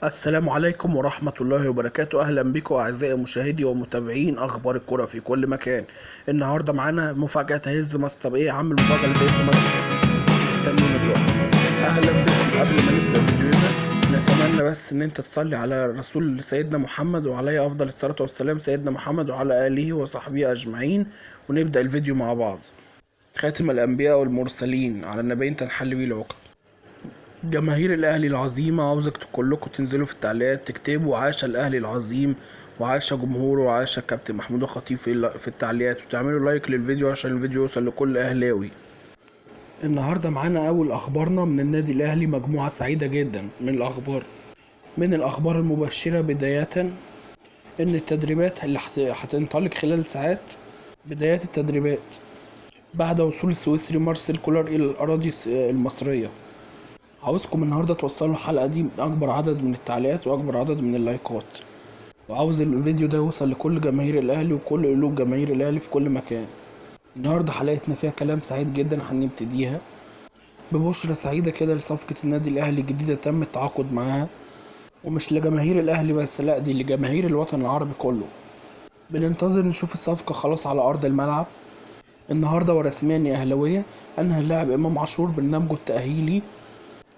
السلام عليكم ورحمة الله وبركاته. أهلا بكم أعزائي مشاهدي ومتابعين أخبار الكرة في كل مكان. النهاردة معانا مفاجأة تهز مصر. طب إيه يا عم المفاجأة اللي تهز مصر؟ استنونا دلوقتي. أهلا بكم. قبل ما نبدأ فيديونا نتمنى بس إن أنت تصلي على رسول سيدنا محمد وعليه أفضل الصلاة والسلام سيدنا محمد وعلى آله وصحبه أجمعين، ونبدأ الفيديو مع بعض. خاتم الأنبياء والمرسلين على النبي تنحل بيه العقد. جماهير الأهلي العظيمة عاوزك كلكم تنزلوا في التعليقات تكتبوا عاش الأهلي العظيم وعاش جمهوره وعاش الكابتن محمود الخطيب في التعليقات، وتعملوا لايك للفيديو عشان الفيديو يوصل لكل أهلاوي. النهاردة معانا أول أخبارنا من النادي الأهلي، مجموعة سعيدة جدا من الأخبار المبشرة. بداية إن التدريبات اللي هتنطلق خلال ساعات، بدايات التدريبات بعد وصول السويسري مارسيل كولر إلى الأراضي المصرية. عاوزكم النهاردة توصلوا الحلقة دي بأكبر عدد من التعليقات وأكبر عدد من اللايكات، وعاوز الفيديو ده يوصل لكل جماهير الأهلي وكل قلوب جماهير الأهلي في كل مكان. النهاردة حلقتنا فيها كلام سعيد جدا، هنبتديها ببشرة سعيدة كده لصفقة النادي الأهلي الجديدة تم التعاقد معاها، ومش لجماهير الأهلي بس، لأ دي لجماهير الوطن العربي كله. بننتظر نشوف الصفقة خلاص على أرض الملعب النهاردة، ورسميا يا أهلاوية أنهى اللاعب إمام عاشور برنامجه التأهيلي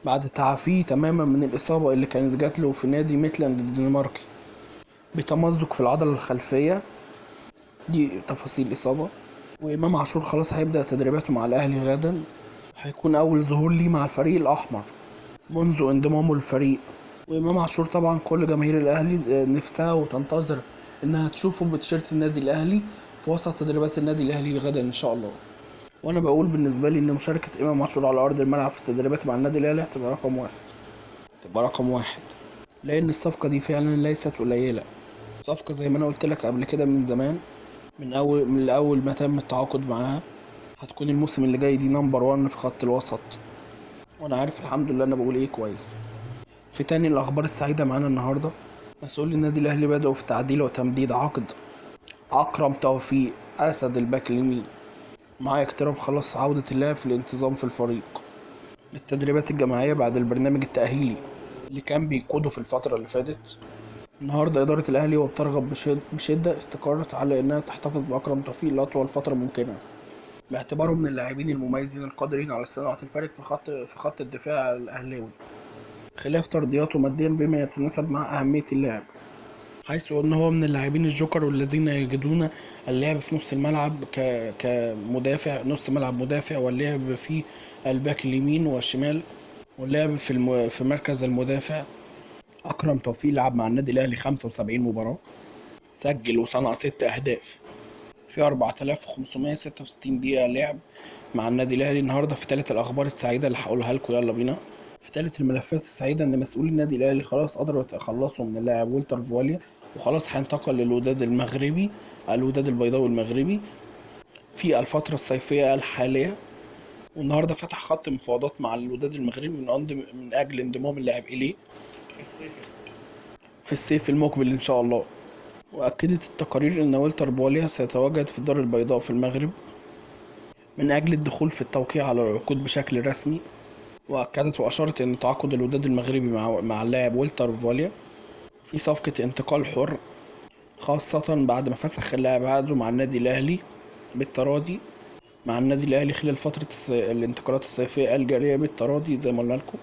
بعد تعافيه تماما من الإصابة اللي كانت جاتله في نادي ميتلاند الدنماركي بتمزق في العضلة الخلفية. دي تفاصيل إصابة. وإمام عاشور خلاص هيبدأ تدريباته مع الأهلي غدا، هيكون أول ظهور ليه مع الفريق الأحمر منذ انضمامه للفريق. وإمام عاشور طبعا كل جماهير الأهلي نفسها وتنتظر إنها تشوفه بتيشيرت النادي الأهلي في وسط تدريبات النادي الأهلي غدا إن شاء الله. وأنا بقول بالنسبة لي إن مشاركة إمام عاشور على أرض الملعب في التدريبات مع النادي الأهلي هتبقى رقم واحد، لأن الصفقة دي فعلا ليست قليلة. صفقة زي ما أنا قلت لك قبل كده من زمان، من أول ما تم التعاقد معاها، هتكون الموسم اللي جاي دي نمبر 1 في خط الوسط، وأنا عارف الحمد لله أنا بقول إيه كويس. في تاني الأخبار السعيدة معانا النهاردة، مسؤول النادي الأهلي بدأوا في تعديل وتمديد عقد أكرم توفيق أسد الباك اليمين، مع اقتراب خلاص عودة اللاعب في الانتظام في الفريق للتدريبات الجماعية بعد البرنامج التأهيلي اللي كان بيقوده في الفترة اللي فاتت. النهاردة إدارة الأهلي وبترغب بشدة استقرت على إنها تحتفظ بأكرم توفيق لأطول فترة ممكنة، باعتباره من اللاعبين المميزين القادرين على صناعة الفارق في خط الدفاع الأهلاوي، خلاف ترضياته ماديا بما يتناسب مع أهمية اللاعب، حيث أنه هو من اللاعبين الجوكر والذين يجدون اللعب في نص الملعب كمدافع، نص ملعب مدافع، واللعب في الباك اليمين والشمال، واللعب في مركز المدافع. أكرم توفيق لعب مع النادي الأهلي 75 مباراة، سجل وصنع 6 أهداف في 4566 دقيقة لعب مع النادي الأهلي. النهاردة في ثالث الأخبار السعيدة اللي هقولها لكم، يلا بينا. في ثالث الملفات السعيدة إن مسؤولي النادي الأهلي خلاص قدروا يتخلصوا من اللاعب والتر فواليا، وخلاص هينتقل للوداد المغربي، الوداد البيضاوي المغربي، في الفترة الصيفية الحالية. والنهاردة فتح خط مفاوضات مع الوداد المغربي من أجل انضمام اللاعب إليه في الصيف المقبل إن شاء الله. وأكدت التقارير أن والتر بواليا سيتواجد في الدار البيضاء في المغرب من أجل الدخول في التوقيع على العقود بشكل رسمي. وأكدت وأشارت أن تعاقد الوداد المغربي مع اللاعب والتر فواليا في صفقة انتقال حر، خاصة بعد ما فسخ اللاعب عقده مع النادي الأهلي بالتراضي مع النادي الأهلي خلال فترة الانتقالات الصيفية الجارية بالتراضي زي ما قلنا لكم.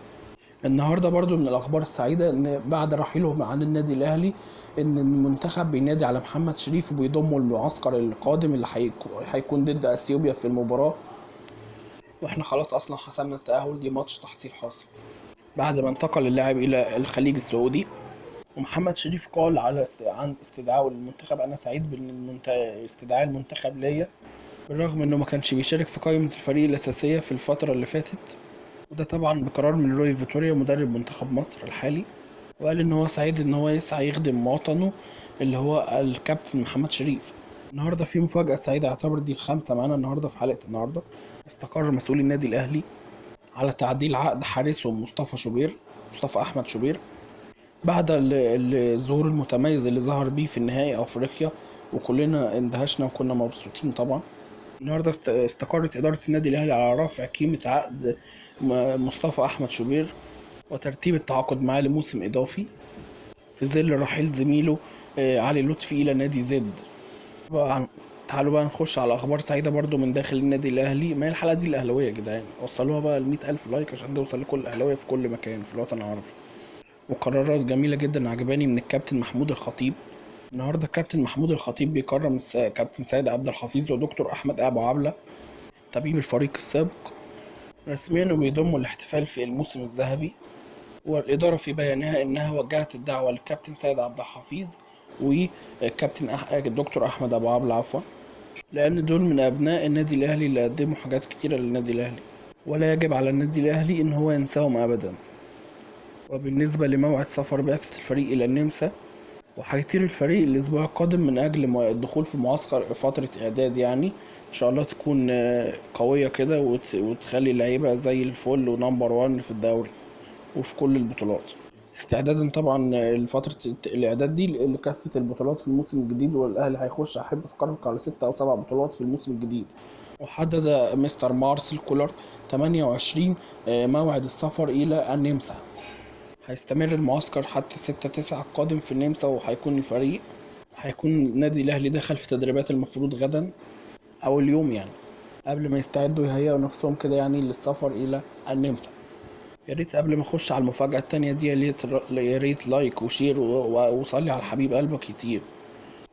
النهارده برضو من الأخبار السعيدة إن بعد رحيله عن النادي الأهلي إن المنتخب بينادي على محمد شريف وبيضمه المعسكر القادم اللي هيكون ضد أثيوبيا في المباراة، وإحنا خلاص أصلا حسمنا التأهل، دي ماتش تحصيل حاصل بعد ما انتقل اللاعب إلى الخليج السعودي. ومحمد شريف قال عن استدعائه للمنتخب: أنا سعيد باستدعاء المنتخب ليا، بالرغم إنه ما كانش بيشارك في قائمة الفريق الأساسية في الفترة اللي فاتت، وده طبعا بقرار من روي فيتوريا مدرب منتخب مصر الحالي. وقال ان هو سعيد ان هو يسعى يخدم وطنه اللي هو الكابتن محمد شريف. النهارده في مفاجأة سعيدة، اعتبر دي الخامسة معانا النهارده في حلقة النهارده. استقر مسؤولي النادي الاهلي على تعديل عقد حارسه مصطفى احمد شوبير بعد الظهور المتميز اللي ظهر بيه في النهائي افريقيا، وكلنا اندهشنا وكنا مبسوطين طبعا. النهارده استقرت إدارة النادي الأهلي على رفع قيمة عقد مصطفى أحمد شوبير وترتيب التعاقد معاه لموسم إضافي في ظل رحيل زميله علي لطفي إلى نادي زد. بقى تعالوا بقى نخش على أخبار سعيدة برضو من داخل النادي الأهلي. ما هي الحلقة دي الأهلاوية يا جدعان، وصلوها بقى ل100,000 لايك عشان توصل لكل الأهلاوية في كل مكان في الوطن العربي. وقرارات جميلة جدا عجباني من الكابتن محمود الخطيب. النهاردة الكابتن محمود الخطيب بيكرم كابتن سيد عبد الحفيظ ودكتور أحمد أبو عبلة طبيب الفريق السابق رسميا، وبيضموا الاحتفال في الموسم الذهبي. والإدارة في بيانها إنها وجهت الدعوة للكابتن سيد عبد الحفيظ والكابتن الدكتور أحمد أبو عبلة عفوا، لأن دول من أبناء النادي الأهلي اللي قدموا حاجات كتيرة للنادي الأهلي، ولا يجب على النادي الأهلي إن هو ينساهم أبدا. وبالنسبة لموعد سفر بعثة الفريق إلى النمسا، وهيطير الفريق الأسبوع القادم من أجل الدخول في معسكر فترة إعداد، يعني إن شاء الله تكون قوية كده وتخلي اللعيبة زي الفل ونمبر 1 في الدوري وفي كل البطولات، استعدادا طبعا لفترة الإعداد دي لكافة البطولات في الموسم الجديد. والأهلي هيخش، أحب أفكرك، على 6 أو 7 بطولات في الموسم الجديد. وحدد مستر مارسيل كولر 28 موعد السفر إلى النمسا. هيستمر المعسكر حتى 6/9 القادم في النمسا، هيكون النادي الأهلي دخل في تدريبات المفروض غدا أو اليوم، يعني قبل ما يستعدوا يهيئوا نفسهم كده يعني للسفر إلى النمسا. يا ريت قبل ما اخش على المفاجأة التانية دي يا ريت لايك وشير وصلي على الحبيب قلبك يطير.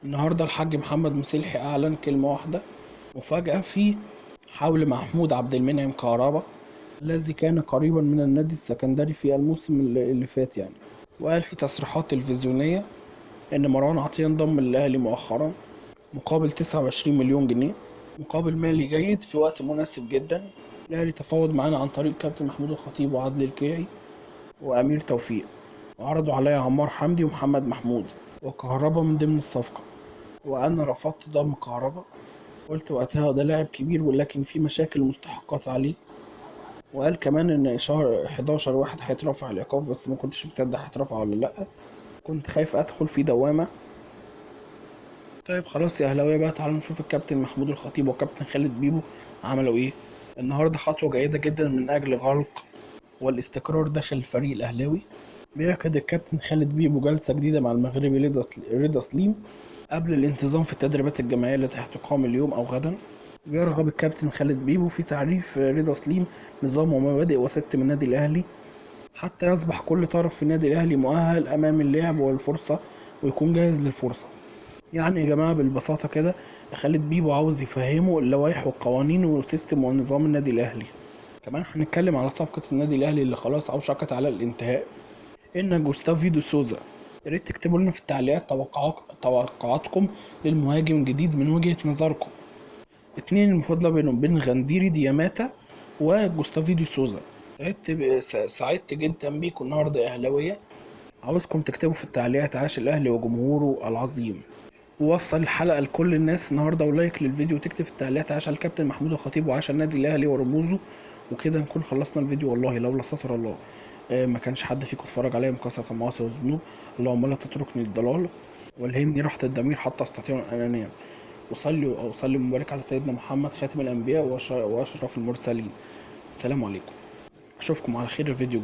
النهاردة الحاج محمد مسلحي أعلن كلمة واحدة مفاجأة في حول محمود عبد المنعم كهربا الذي كان قريبا من النادي السكندري في الموسم اللي فات يعني. وقال في تصريحات تلفزيونية إن مروان عطية انضم للأهلي مؤخرا مقابل 29 مليون جنيه، مقابل مالي جيد في وقت مناسب جدا. الأهلي تفاوض معانا عن طريق كابتن محمود الخطيب وعادل الكيعي وأمير توفيق، وعرضوا عليا عمار حمدي ومحمد محمود وكهربا من ضمن الصفقة، وأنا رفضت ضم كهربا. قلت وقتها ده لاعب كبير ولكن في مشاكل ومستحقات عليه. وقال كمان إن شهر 11 واحد هيترفع العقاب، بس ما كنتش مصدق هيترفع ولا لأ، كنت خايف أدخل في دوامة. طيب خلاص يا أهلاوية بقى، تعالوا نشوف الكابتن محمود الخطيب وكابتن خالد بيبو عملوا إيه النهاردة. خطوة جيدة جدا من أجل غلق والاستقرار داخل الفريق الأهلاوي. بيعقد الكابتن خالد بيبو جلسة جديدة مع المغربي رضا سليم قبل الانتظام في التدريبات الجماعية التي هتقام اليوم أو غدا. بيرغب الكابتن خالد بيبو في تعريف رضا سليم نظام ومبادئ وسيستم النادي الأهلي حتى يصبح كل طرف في النادي الأهلي مؤهل أمام اللعب والفرصة ويكون جاهز للفرصة. يعني يا جماعة بالبساطة كده خالد بيبو عاوز يفهمه اللوائح والقوانين والسيستم ونظام النادي الأهلي. كمان هنتكلم على صفقة النادي الأهلي اللي خلاص أوشكت على الانتهاء، إن جوستافو دي سوزا. يا ريت تكتبوا لنا في التعليقات توقعاتكم للمهاجم الجديد من وجهة نظركم. اتنين المفاضلة بينهم بين غنديري دياماتا وجوستافو دي سوزا. سعدت جدا بيكم النهارده يا أهلاوية. عاوزكم تكتبوا في التعليقات عاش الأهلي وجمهوره العظيم، ووصل الحلقة لكل الناس النهارده، ولايك للفيديو وتكتب في التعليقات عاش الكابتن محمود الخطيب وعاش النادي الأهلي ورموزه. وكده نكون خلصنا الفيديو، والله لولا ستر الله ما كانش حد فيكم اتفرج عليا من كثرة المعاصي والذنوب. اللهم لا تتركني الضلال والهمني راحة الضمير حتى استطيع الأنانية. وصلي ومبارك على سيدنا محمد خاتم الأنبياء وأشرف المرسلين. سلام عليكم، أشوفكم على خير الفيديو الجاي.